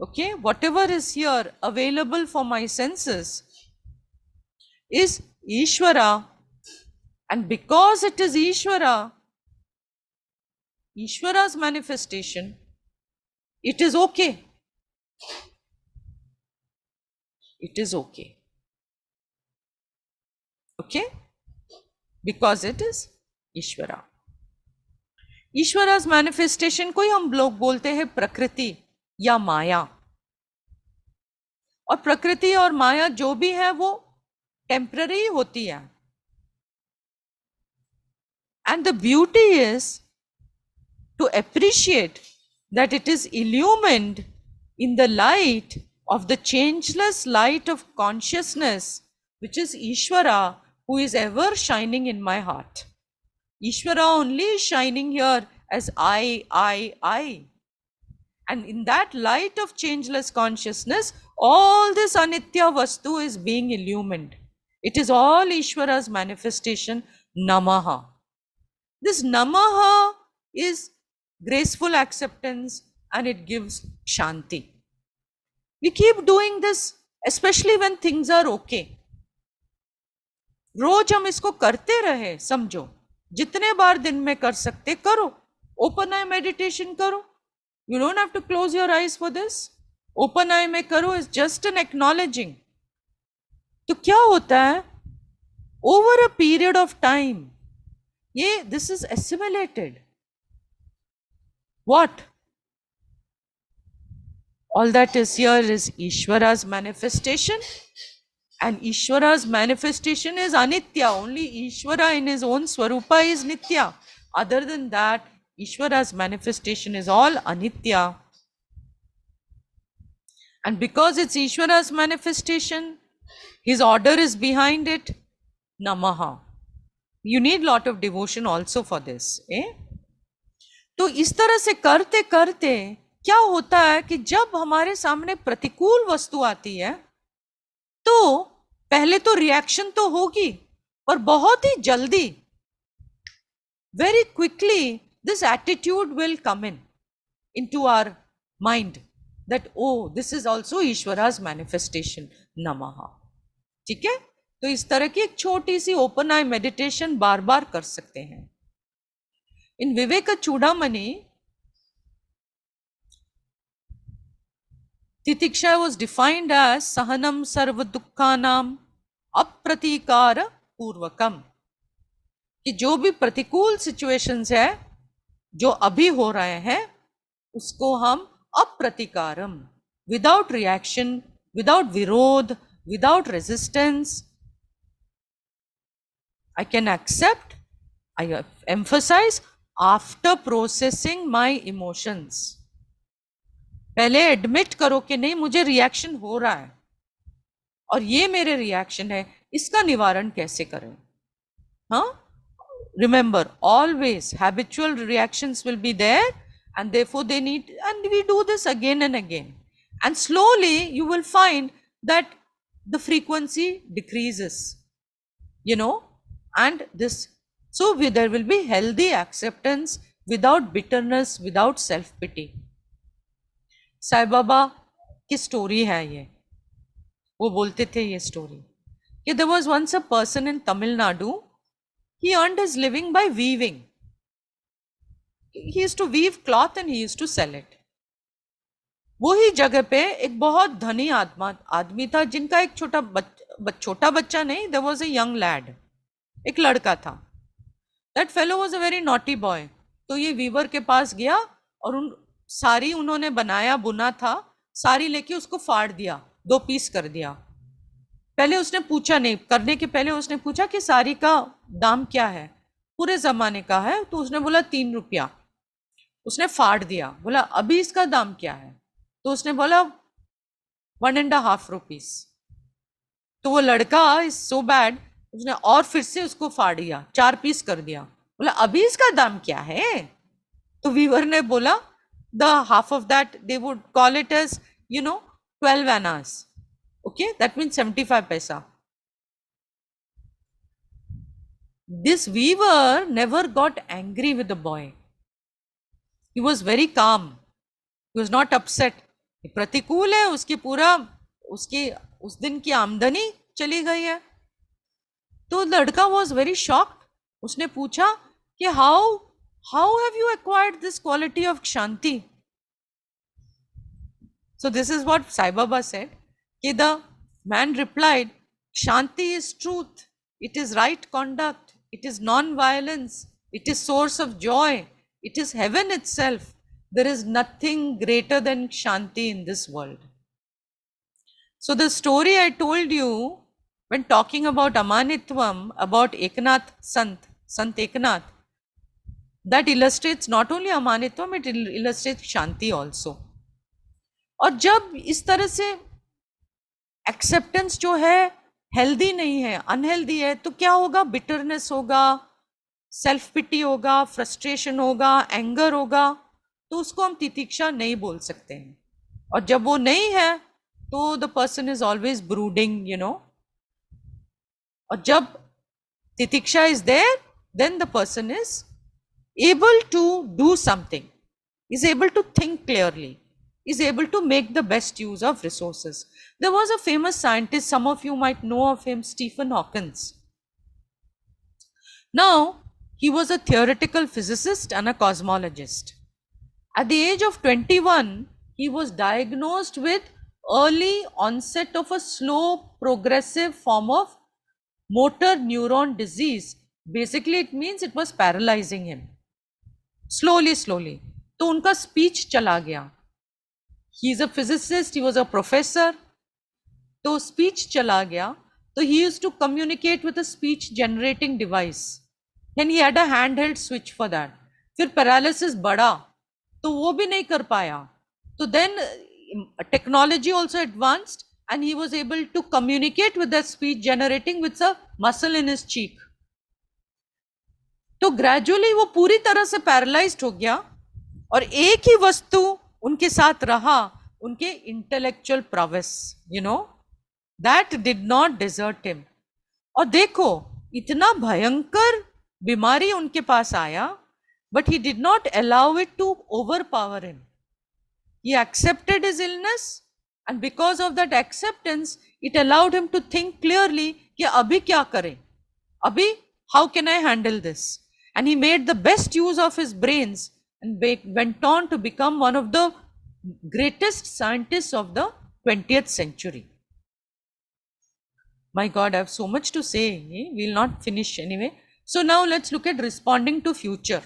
okay, whatever is here available for my senses is Ishvara, and because it is Ishvara, Ishvara's manifestation, it is okay. It is okay. Okay? Because it is Ishvara. Ishvara's manifestation को ही हम लोग बोलते हैं प्रकृति या माया. और प्रकृति और माया जो भी है वो टेम्पररी होती है. And the beauty is to appreciate that it is illumined in the light of the changeless light of consciousness, which is Ishvara, who is ever shining in my heart. Ishvara only is shining here as I. And in that light of changeless consciousness, all this anitya vastu is being illumined. It is all Ishvara's manifestation, Namaha. This Namaha is graceful acceptance and it gives Shanti. We keep doing this, especially when things are okay. रोज हम इसको करते रहे, समझो, जितने बार दिन में कर सकते करो. ओपन आई मेडिटेशन करो. You don't have to close your eyes for this. Open eye में करो is just an acknowledging. तो क्या होता है? Over a period of time, this is assimilated. What? All that is here is Ishvara's manifestation, and Ishvara's manifestation is anitya. Only Ishvara in his own swarupa is nitya. Other than that, Ishvara's manifestation is all anitya. And because it's Ishvara's manifestation, his order is behind it, Namaha. You need lot of devotion also for this. तो इस तरह से करते करते क्या होता है कि जब हमारे सामने प्रतिकूल वस्तु आती है तो पहले तो रिएक्शन तो होगी, और बहुत ही जल्दी, very quickly, this attitude will come into our mind that, oh, this is also Ishvara's manifestation, Namaha. ठीक है? तो इस तरह की एक छोटी सी ओपन आई मेडिटेशन बार बार कर सकते हैं. In Viveka Chudamani, Titiksha was defined as Sahanam Sarva Dukkhanam Apratikara Purvakam. कि जो भी प्रतिकूल सिचुएशंस है जो अभी हो रहे हैं उसको हम अप्रतिकारम, विदाउट रिएक्शन, विदाउट विरोध, without resistance, I can accept, I emphasize, after processing my emotions. पहले एडमिट करो कि नहीं मुझे रिएक्शन हो रहा है और ये मेरे रिएक्शन है, इसका निवारण कैसे करें। हाँ, remember always habitual reactions will be there, and therefore they need, and we do this again and again, and slowly you will find that the frequency decreases, you know, and this, so there will be healthy acceptance without bitterness, without self pity. Sai Baba की story है ये। वो बोलते थे ये story कि there was once a person in Tamil Nadu. He earned his living by weaving. He used to weave cloth and he used to sell it. वो ही जगह पे एक बहुत धनी आदमी था जिनका एक छोटा बच्चा नहीं, there was a young lad, एक लड़का था। That fellow was a very naughty boy. तो ये वीवर के पास गया और साड़ी उन्होंने बनाया बुना था, साड़ी लेके उसको फाड़ दिया, 2 पीस कर दिया। पहले उसने पूछा नहीं, करने के पहले उसने पूछा कि साड़ी का दाम क्या है, पूरे जमाने का है। तो उसने बोला 3 रुपया। उसने फाड़ दिया, बोला अभी इसका दाम क्या है, तो उसने बोला 1.5 रुपीस। तो वो लड़का इज सो बैड, उसने और फिर से उसको फाड़ दिया, 4 पीस कर दिया, बोला अभी इसका दाम क्या है। तो वीवर ने बोला the half of that they would call it as 12 annas, okay, that means 75 paisa. This weaver never got angry with the boy. He was very calm. He was not upset. प्रतिकूल है, उसकी उस दिन की आमदनी चली गई है। तो लड़का was very shocked. उसने पूछा कि how have you acquired this quality of kshanti? So this is what Sai Baba said. The man replied, Shanti is truth, it is right conduct, it is non-violence, it is source of joy, it is heaven itself. There is nothing greater than Shanti in this world. So the story I told you when talking about Amanitvam, about Eknath Sant Eknath, that illustrates not only Amanitvam, it illustrates Shanti also. और जब इस तरह से acceptance जो है healthy नहीं है, unhealthy है, तो क्या होगा, बिटरनेस होगा, सेल्फ पिटी होगा, फ्रस्ट्रेशन होगा, एंगर होगा, तो उसको हम तितिक्षा नहीं बोल सकते हैं। और जब वो नहीं है तो the person is always brooding, और जब titiksha is there, then the person is able to do something, is able to think clearly, is able to make the best use of resources. There was a famous scientist, some of you might know of him, Stephen Hawking. Now, he was a theoretical physicist and a cosmologist. At the age of 21, he was diagnosed with early onset of a slow progressive form of motor neuron disease. Basically, it means it was paralyzing him. Slowly. तो उनका speech चला गया। He is a physicist, he was a professor. तो speech चला गया, तो he used to communicate with a speech generating device. Then he had a handheld switch for that. फिर paralysis बढ़ा, तो वो भी नहीं कर पाया। तो then technology also advanced and he was able to communicate with that speech generating with a muscle in his cheek. तो ग्रेजुअली वो पूरी तरह से पैरालाइज्ड हो गया और एक ही वस्तु उनके साथ रहा, उनके intellectual prowess, that did not desert him. और देखो, इतना भयंकर बीमारी उनके पास आया, but he did not allow it to overpower him. He accepted his illness and because of that acceptance it allowed him to think clearly कि अभी क्या करें, अभी how can I handle this. And he made the best use of his brains and went on to become one of the greatest scientists of the 20th century. My God, I have so much to say. We'll not finish anyway. So now let's look at responding to future.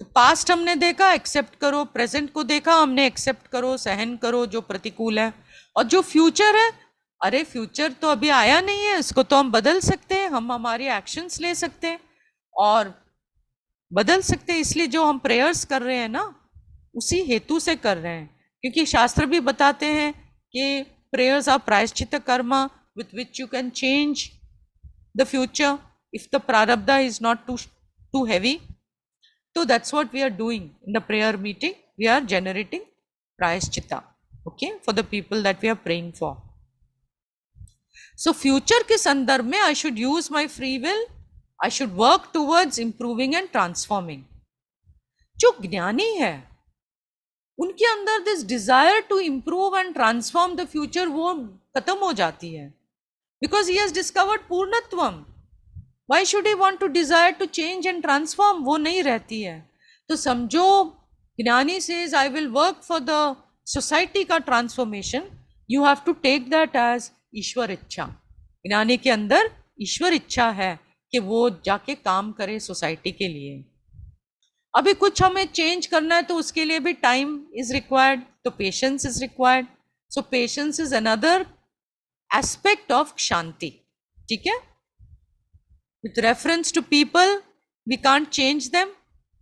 तो past हमने देखा, accept करो, present को देखा हमने, accept करो, सहन करो जो प्रतिकूल है, और जो फ्यूचर है, अरे फ्यूचर तो अभी आया नहीं है, इसको तो हम बदल सकते हैं, हम हमारी एक्शंस ले सकते हैं। और बदल सकते हैं, इसलिए जो हम प्रेयर्स कर रहे हैं ना, उसी हेतु से कर रहे हैं, क्योंकि शास्त्र भी बताते हैं कि प्रेयर्स आर प्रायश्चित कर्म with which you can change the future if the prarabdha is not too heavy. So that's what we are doing in the prayer meeting. We are generating prayaschitta, okay, for the people that we are praying for. So future के संदर्भ में I should use my free will, I should work towards improving and transforming. जो ज्ञानी है उनके अंदर this desire to improve and transform the future वो खत्म हो जाती है, because he has discovered purnatvam. Why should he want to desire to change and transform, वो नहीं रहती है. तो समझो jnani says I will work for the society का transformation, you have to take that as Ishwar iccha. ज्ञानी के अंदर ईश्वर इच्छा है कि वो जाके काम करे सोसाइटी के लिए. अभी कुछ हमें चेंज करना है तो उसके लिए भी टाइम इज रिक्वायर्ड, तो patience is required. So patience is another aspect of shanti. ठीक है, with reference to people we can't change them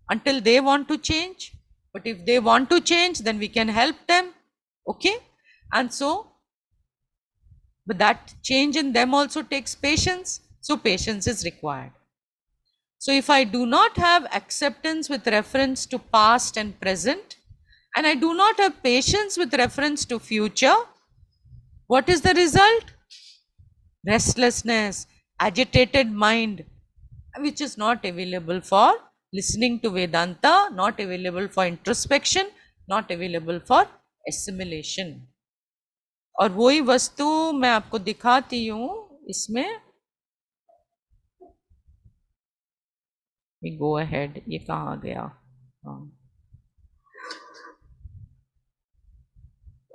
until they want to change, but if they want to change then we can help them, okay. And so but that change in them also takes patience, so patience is required. So if I do not have acceptance with reference to past and present, and I do not have patience with reference to future, what is the result? Restlessness, agitated mind, which is not available for listening to Vedanta, not available for introspection, not available for assimilation. और वही वस्तु मैं आपको दिखाती हूँ इसमें. Go ahead, ये कहाँ गया? हाँ,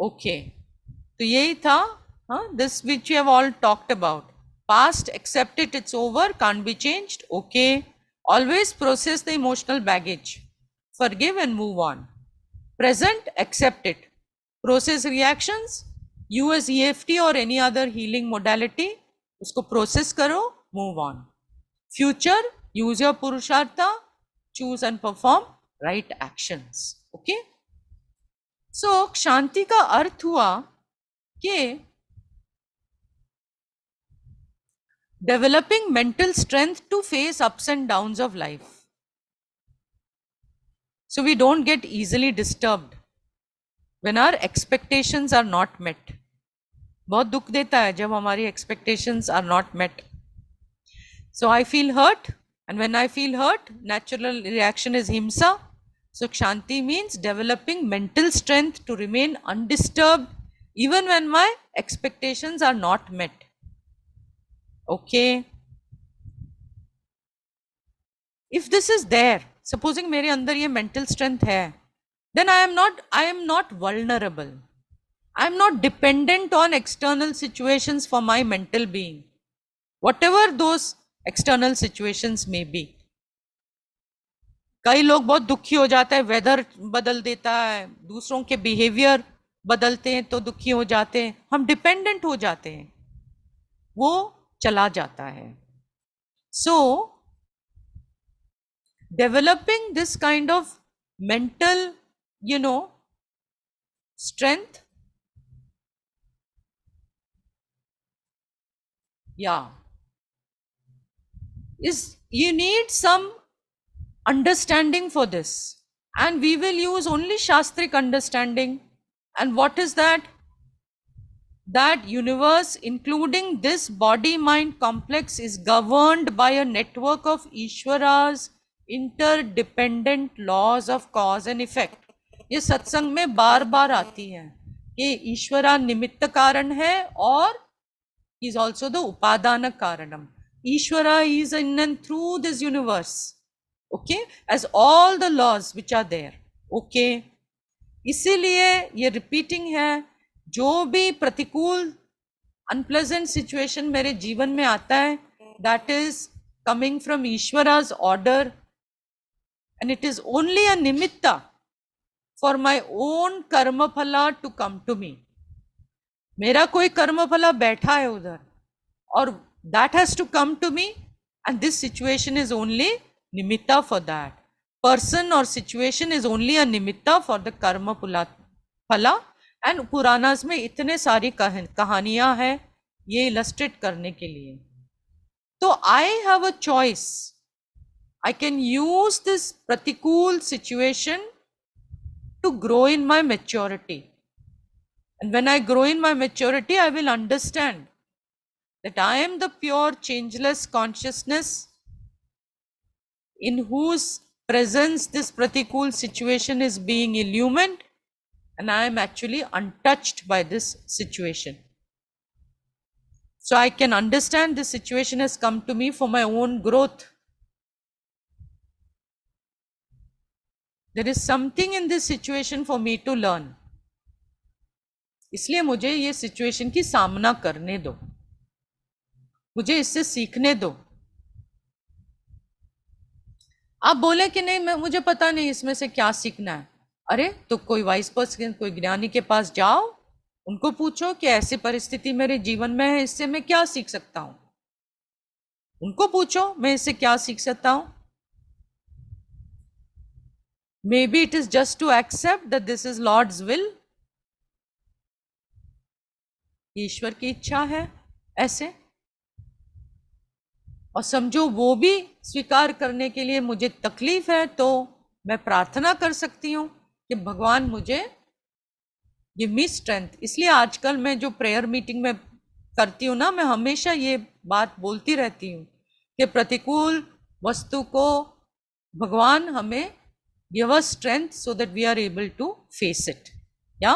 ओके, तो यही था. हाँ, this which you have all talked about. Past, accept it, it's over, can't be changed, okay. Always process the emotional baggage, forgive and move on. Present, accept it, process reactions, use EFT or any other healing modality, usko process karo, move on. Future, use your purushartha, choose and perform right actions, okay. So शांति का अर्थ हुआ कि developing mental strength to face ups and downs of life, so we don't get easily disturbed when our expectations are not met. बहुत दुख देता है जब हमारी expectations are not met. So I feel hurt, and when I feel hurt, natural reaction is himsa. So Kshanti means developing mental strength to remain undisturbed even when my expectations are not met. Okay. If this is there, supposing मेरे अंदर ये mental strength है, then I am not vulnerable. I am not dependent on external situations for my mental being, whatever those external situations may be. कई लोग बहुत दुखी हो जाते हैं, वेदर बदल देता है, दूसरों के बिहेवियर बदलते हैं तो दुखी हो जाते हैं, हम डिपेंडेंट हो जाते हैं, वो चला जाता है. So developing this kind of mental, strength, is you need some understanding for this, and we will use only shastric understanding. And what is that? That universe, including this body mind complex, is governed by a network of Ishwara's interdependent laws of cause and effect. ये सत्संग में बार बार आती है कि ईश्वरा निमित्त कारण है और is also the upadana karanam. Ishvara is in and through this universe, okay, as all the laws which are there, okay. इसीलिए ये रिपीटिंग है, जो भी प्रतिकूल अनप्लेजेंट सिचुएशन मेरे जीवन में आता है, that is coming from Ishvara's order, and it is only a nimitta for my own karma phala to come to me. मेरा कोई कर्म फला बैठा है उधर, और that has to come to me, and this situation is only nimitta for that. person or situation is only a nimitta for the karma phala, and Puranas में इतने सारी कहानियां हैं ये इलस्ट्रेट करने के लिए. तो I have a choice. I can use this pratikul situation to grow in my maturity. And when I grow in my maturity, I will understand that I am the pure, changeless consciousness in whose presence this pratikul situation is being illumined, and I am actually untouched by this situation. So I can understand this situation has come to me for my own growth. There is something in this situation for me to learn. इसलिए मुझे ये situation की सामना करने दो, मुझे इससे सीखने दो. आप बोले कि नहीं मुझे पता नहीं इसमें से क्या सीखना है. अरे तो कोई वाइस पर्सन, कोई ज्ञानी के पास जाओ, उनको पूछो कि ऐसी परिस्थिति मेरे जीवन में है, इससे मैं क्या सीख सकता हूं. उनको पूछो मैं इससे क्या सीख सकता हूं. Maybe it is just to accept that this is Lord's will, Ishwar की इच्छा है ऐसे. और समझो वो भी स्वीकार करने के लिए मुझे तकलीफ है, तो मैं प्रार्थना कर सकती हूँ कि भगवान मुझे गिव मी स्ट्रेंथ. इसलिए आजकल मैं जो प्रेयर मीटिंग में करती हूँ ना, मैं हमेशा ये बात बोलती रहती हूँ कि प्रतिकूल वस्तु को भगवान हमें give us strength so that we are able to face it. Yeah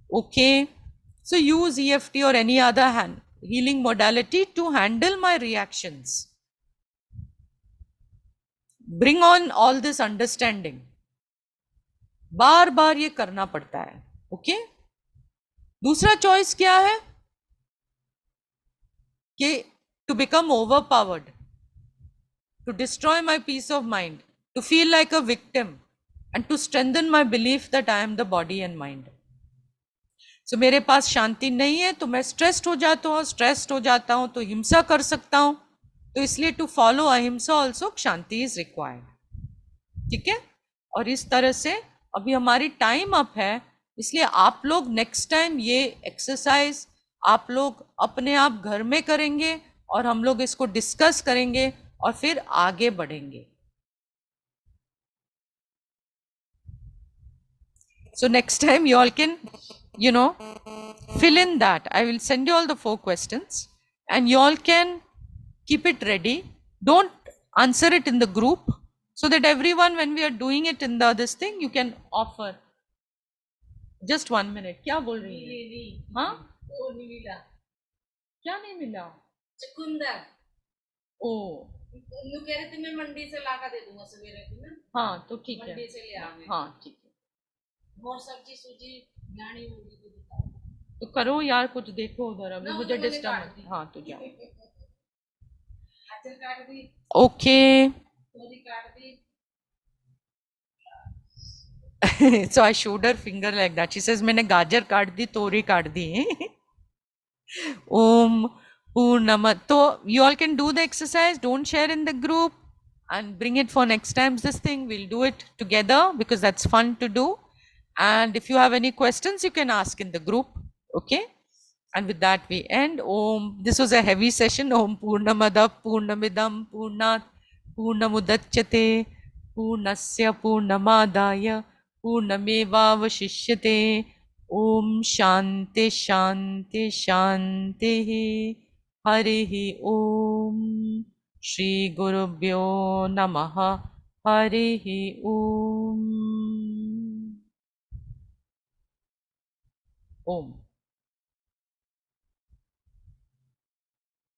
okay, so use EFT or any other healing modality to handle my reactions. Bring on all this understanding. बार बार ये करना पड़ता है. ओके, दूसरा choice क्या है कि to become overpowered, to destroy my peace of mind, to feel like a victim, and to strengthen my belief that I am the body and mind. So, मेरे पास शांति नहीं है तो मैं स्ट्रेस्ड हो जाता हूँ तो हिंसा कर सकता हूँ. तो इसलिए टू फॉलो अहिंसा ऑल्सो शांति इज रिक्वायर्ड. ठीक है. और इस तरह से अभी हमारी टाइम अप है, इसलिए आप लोग नेक्स्ट टाइम ये एक्सरसाइज आप लोग अपने आप घर में करेंगे और हम लोग इसको डिस्कस करेंगे और फिर आगे बढ़ेंगे. So next time you all can, fill in that. I will send you all the 4 questions and you all can keep it ready. Don't answer it in the group, so that everyone, when we are doing it in this thing, you can offer. Just 1 minute. क्या बोल रही है? हाँ? वो नहीं मिला. क्या नहीं मिला? चुकंदर. ओ. उन्होंने कह रहे थे मैं मंडी से लाकर दे दूंगा सवेरे को ना. हाँ तो ठीक है. मंडी से ले आएंगे. हाँ ठीक है. और सब्जी सूजी गाड़ी होगी तो दिखाओ. तो करो यार, कुछ देखो उधर. अभी मुझे डिस्टर्ब. हाँ तो जाओ. गाजर काट दी. ओके. तोरी काट दी. So I showed her finger like that. She says मैंने गाजर काट दी, तोरी काट दी. Om Purnamad. So you all can do the exercise. Don't share in the group and bring it for next time's this thing. We'll do it together because that's fun to do. And if you have any questions, you can ask in the group. Okay. And with that we end. Om. This was a heavy session. Om Purnamada Purnamidam Purnat Purnamudachyate Purnasya Purnamadaya Purnamevavashishyate. Om Shanti Shanti Shanti. Harihi Om. Shri Gurubhyo Namaha. Harihi Om. Om.